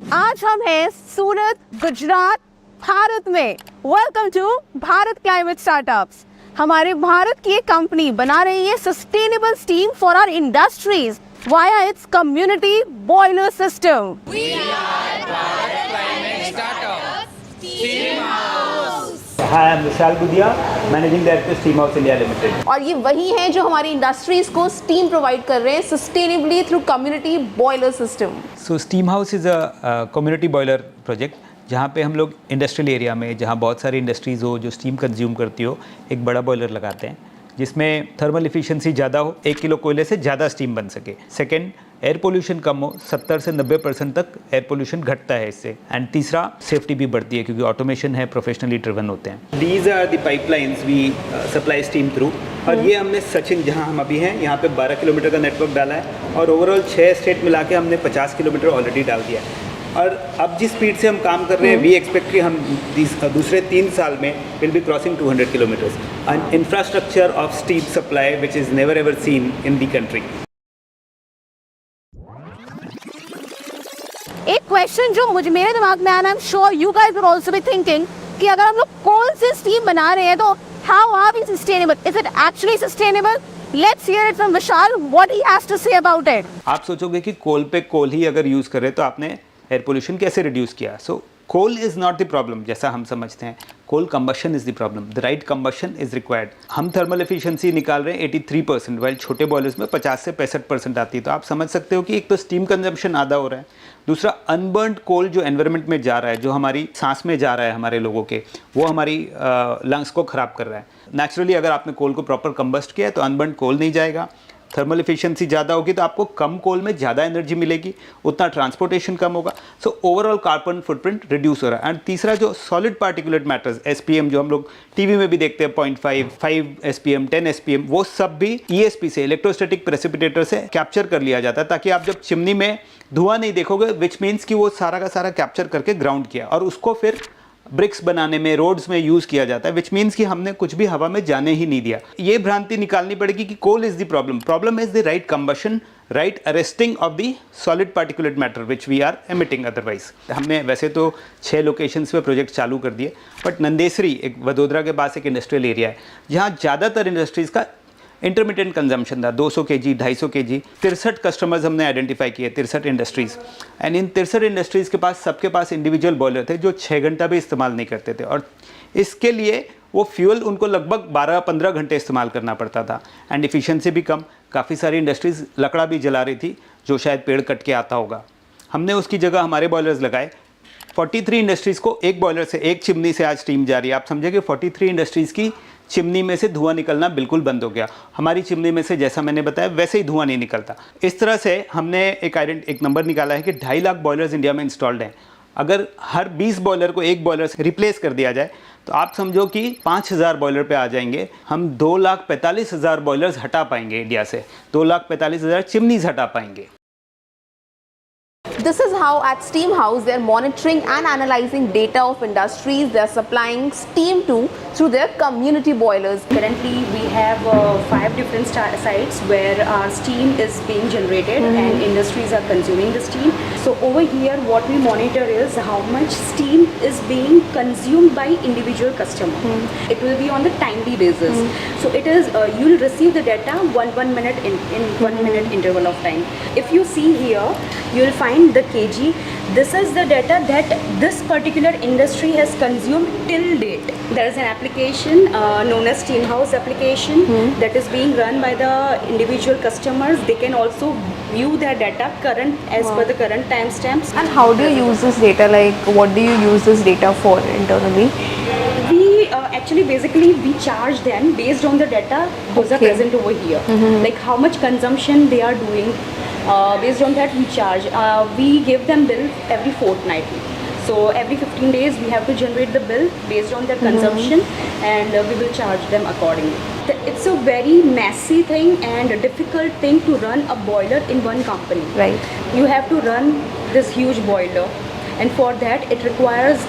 आज हम हैं सूरत, गुजरात, भारत में। Welcome to Bharat climate startups. हमारे भारत की एक कंपनी बना रही है sustainable steam for our industries via its community boiler system. Hi, I'm Vishal Budia, Managing Director, Steam House India Limited. और ये वही हैं जो हमारी इंडस्ट्रीज को स्टीम प्रोवाइड कर रहे हैं sustainably through community boiler system. So Steam House is a community boiler project जहाँ पे हम लोग इंडस्ट्रियल एरिया में जहाँ बहुत सारी इंडस्ट्रीज़ हो जो स्टीम कंज्यूम करती हो एक बड़ा बॉयलर लगाते हैं जिसमें थर्मल इफिशिएंसी ज़्यादा हो, 1 किलो कोयले से ज़्यादा स्टीम बन सके। सेकंड, एयर पोल्यूशन कम हो, 70 से 90% तक एयर पोल्यूशन घटता है इससे। एंड तीसरा, सेफ्टी भी बढ़ती है क्योंकि ऑटोमेशन है, प्रोफेशनली ड्रिवन होते हैं। These are the pipelines we supply steam through. और ये हमने सचिन जहाँ हम अभी हैं यहाँ पे 12 किलोमीटर का नेटवर्क डाला है और ओवरऑल 6 स्टेट मिला के हमने 50 किलोमीटर ऑलरेडी डाल दिया है। और अब जिस स्पीड से हम काम कर रहे हैं वी एक्सपेक्ट कि हम दूसरे 3 साल में will be crossing 200 kilometres. N infrastructure of steam supply which is never ever seen in the country. एक क्वेश्चन जो मेरे दिमाग में आया, I am sure you guys will also be thinking कि अगर हम लोग कोल से स्टीम बना रहे हैं तो how are we sustainable? Is it actually sustainable? Let's hear it from Vishal what he has to say about it. आप सोचोगे कि कोल पे कोल ही अगर यूज़ कर रहे तो आपने एयर पोल्यूशन कैसे रिड्यूस किया? So coal is not the problem जैसा हम समझते हैं। Coal combustion is the problem. The right combustion is required. हम थर्मल एफिशिएंसी निकाल रहे हैं 83%, वाइल छोटे बॉयलर्स में 50 से 65% आती है। तो आप समझ सकते हो कि एक तो स्टीम कंजम्पशन आधा हो रहा है, दूसरा अनबर्न्ड कोल जो एनवायरनमेंट में जा रहा है, जो हमारी सांस में जा रहा है हमारे लोगों के, वो हमारी लंग्स को ख़राब कर रहा है। नेचुरली अगर आपने कोल को प्रॉपर कंबस्ट किया है तो अनबर्न्ड कोल नहीं जाएगा। थर्मल एफिशिएंसी ज़्यादा होगी तो आपको कम कोल में ज़्यादा एनर्जी मिलेगी, उतना ट्रांसपोर्टेशन कम होगा। So overall carbon footprint reduce हो रहा है। एंड तीसरा जो सॉलिड पार्टिकुलेट मैटर्स एसपीएम जो हम लोग टीवी में भी देखते हैं 0.5, 5 एसपीएम, 10 एसपीएम, वो सब भी ईएसपी से इलेक्ट्रोस्टैटिक प्रेसिपिटेटर से कैप्चर कर लिया जाता है ताकि आप जब चिमनी में धुआं नहीं देखोगे, विच मीन्स कि वो सारा का सारा कैप्चर करके ग्राउंड किया और उसको फिर ब्रिक्स बनाने में, रोड्स में यूज़ किया जाता है, विच मीन्स कि हमने कुछ भी हवा में जाने ही नहीं दिया। ये भ्रांति निकालनी पड़ेगी कि coal is the problem. Problem is the right combustion, right arresting of the solid particulate matter which we are emitting otherwise. हमने वैसे तो 6 लोकेशंस पे प्रोजेक्ट चालू कर दिए, बट नंदेसरी एक वडोदरा के पास एक इंडस्ट्रियल एरिया है जहाँ ज़्यादातर इंडस्ट्रीज़ का इंटरमीडिएट कंजम्पशन था, 200 kg, 250 kg। 63 कस्टमर्स हमने आइडेंटिफाई किए, 63 इंडस्ट्रीज़। एंड इन 63 इंडस्ट्रीज़ के पास सबके पास इंडिविजुअल बॉयलर थे जो 6 घंटा भी इस्तेमाल नहीं करते थे और इसके लिए वो फ्यूल उनको लगभग 12-15 घंटे इस्तेमाल करना पड़ता था। एंड एफिशिएंसी भी कम। काफ़ी सारी इंडस्ट्रीज़ लकड़ा भी जला रही थी जो शायद पेड़ कट के आता होगा। हमने उसकी जगह हमारे बॉयलर्स लगाए। 43 इंडस्ट्रीज़ को एक बॉयलर से, एक चिमनी से आज स्टीम जा रही है। आप समझे कि 43 इंडस्ट्रीज़ की चिमनी में से धुआं निकलना बिल्कुल बंद हो गया। हमारी चिमनी में से जैसा मैंने बताया वैसे ही धुआं नहीं निकलता। इस तरह से हमने एक नंबर निकाला है कि 2.5 लाख बॉयलर्स इंडिया में इंस्टॉल्ड हैं। अगर हर 20 बॉयलर को एक बॉयलर से रिप्लेस कर दिया जाए तो आप समझो कि 5,000 बॉयलर पे आ जाएंगे। हम 2,45,000 बॉयलर्स हटा पाएंगे इंडिया से, 2,45,000 चिमनीज हटा पाएंगे। This is how at Steam House they are monitoring and analyzing data of industries they are supplying steam to through their community boilers. Currently, we have 5 different sites where our steam is being generated and industries are consuming the steam. So over here, what we monitor is how much steam is being consumed by individual customer. It will be on the timely basis. So it is you will receive the data one minute in 1 minute interval of time. If you see here, you will find the kg. This is the data that this particular industry has consumed till date. There is an application known as Steam House application that is being run by the individual customers. They can also view their data current as per the current timestamps. And how do you use this data? Like, what do you use this data for internally? We actually basically we charge them based on the data those are present over here. Like how much consumption they are doing. Based on that we charge. We give them bill every fortnightly. So every 15 days we have to generate the bill based on their consumption and we will charge them accordingly. It's a very messy thing and a difficult thing to run a boiler in one company. Right. You have to run this huge boiler and for that it requires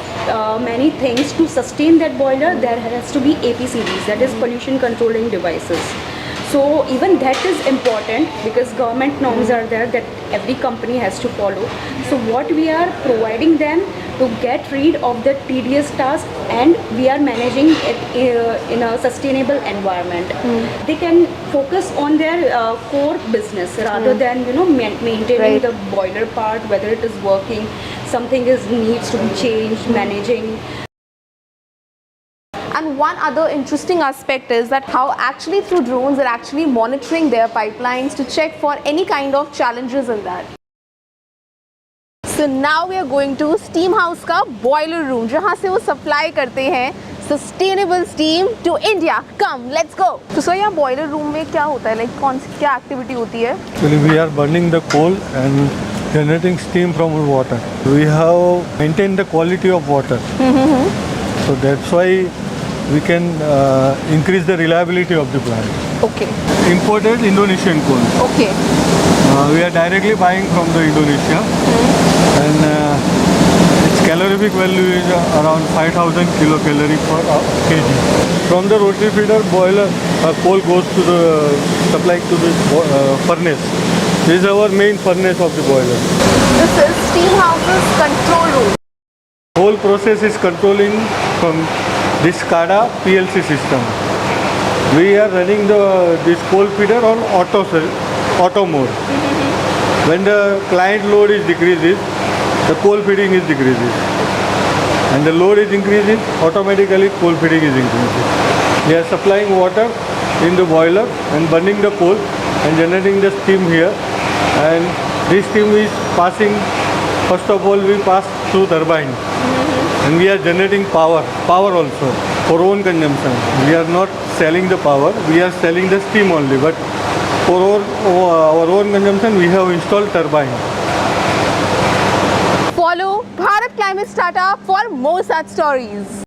many things to sustain that boiler. There has to be APCDs, that is pollution controlling devices. So even that is important because government norms are there that every company has to follow. So what we are providing them to get rid of the tedious task, and we are managing it in a sustainable environment. They can focus on their core business rather than maintaining Right. the boiler part, whether it is working, something is needs to be changed, managing. And one other interesting aspect is that how actually through drones they're actually monitoring their pipelines to check for any kind of challenges in that. So now we are going to steam house का boiler room जहाँ से वो supply करते हैं sustainable steam to India. Come, let's go. तो sir यहाँ boiler room में क्या होता है, like कौन सी क्या activity होती है? Actually, we are burning the coal and generating steam from the water. We have maintained the quality of water. So that's why we can increase the reliability of the plant. Okay, Imported Indonesian coal. okay. We are directly buying from the Indonesia, and its calorific value is around 5,000 kilocalorie per kg. From the rotary feeder boiler, coal goes to the supply to the furnace. This is our main furnace of the boiler. This is steam house's control room. Whole process is controlling from this SCADA PLC system. We are running this coal feeder on auto mode. When the client load is decreases, the coal feeding is decreases. And the load is increasing, automatically coal feeding is increasing. We are supplying water in the boiler and burning the coal and generating the steam here. And this steam is passing, first of all we pass through turbine. And we are generating power also for own consumption. We are not selling the power, we are selling the steam only. But for our own consumption, we have installed turbine. Follow Bharat Climate Startup for more such stories.